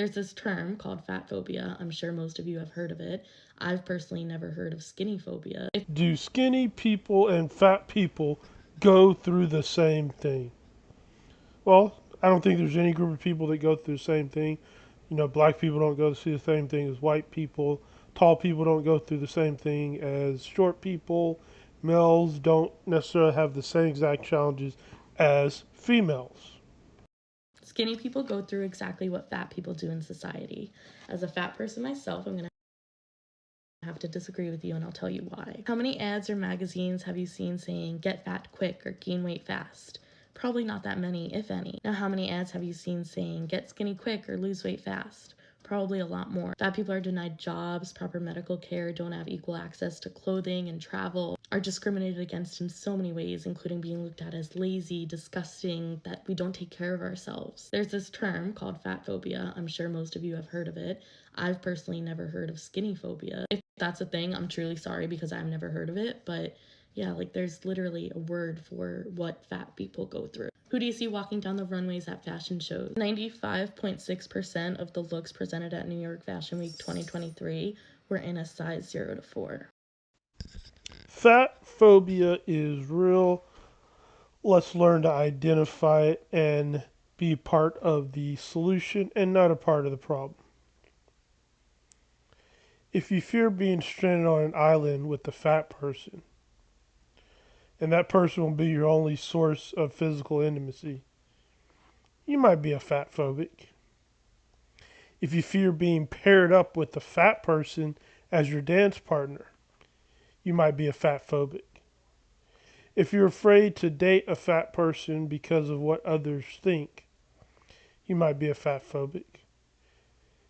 There's this term called fatphobia. I'm sure most of you have heard of it. I've personally never heard of skinny phobia. Do skinny people and fat people go through the same thing? Well, I don't think there's any group of people that go through the same thing. You know, black people don't go through the same thing as white people. Tall people don't go through the same thing as short people. Males don't necessarily have the same exact challenges as females. Skinny people go through exactly what fat people do in society. As a fat person myself, I'm going to have to disagree with you, and I'll tell you why. How many ads or magazines have you seen saying get fat quick or gain weight fast? Probably not that many, if any. Now, how many ads have you seen saying get skinny quick or lose weight fast? Probably a lot more. Fat people are denied jobs, proper medical care, don't have equal access to clothing and travel, are discriminated against in so many ways, including being looked at as lazy, disgusting, that we don't take care of ourselves. There's this term called fatphobia. I'm sure most of you have heard of it. I've personally never heard of skinny phobia. If that's a thing, I'm truly sorry because I've never heard of it, but yeah, like there's literally a word for what fat people go through. Who do you see walking down the runways at fashion shows? 95.6% of the looks presented at New York Fashion Week 2023 were in a size 0 to 4. Fat phobia is real. Let's learn to identify it and be part of the solution and not a part of the problem. If you fear being stranded on an island with a fat person, and that person will be your only source of physical intimacy, you might be a fat phobic. If you fear being paired up with a fat person as your dance partner, you might be a fat phobic. If you're afraid to date a fat person because of what others think, you might be a fat phobic.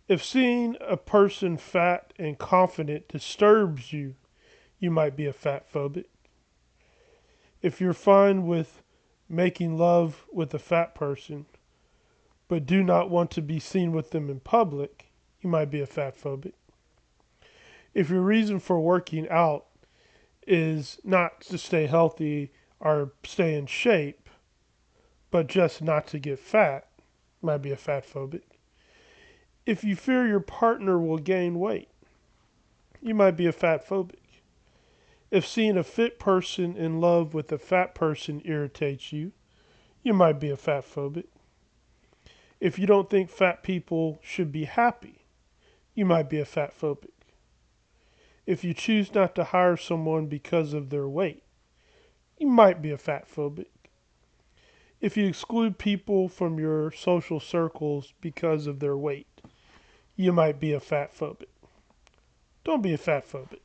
If seeing a person fat and confident disturbs you, you might be a fat phobic. If you're fine with making love with a fat person, but do not want to be seen with them in public, you might be a fat phobic. If your reason for working out is not to stay healthy or stay in shape, but just not to get fat, you might be a fat phobic. If you fear your partner will gain weight, you might be a fat phobic. If seeing a fit person in love with a fat person irritates you, you might be a fat phobic. If you don't think fat people should be happy, you might be a fat phobic. If you choose not to hire someone because of their weight, you might be a fat phobic. If you exclude people from your social circles because of their weight, you might be a fat phobic. Don't be a fat phobic.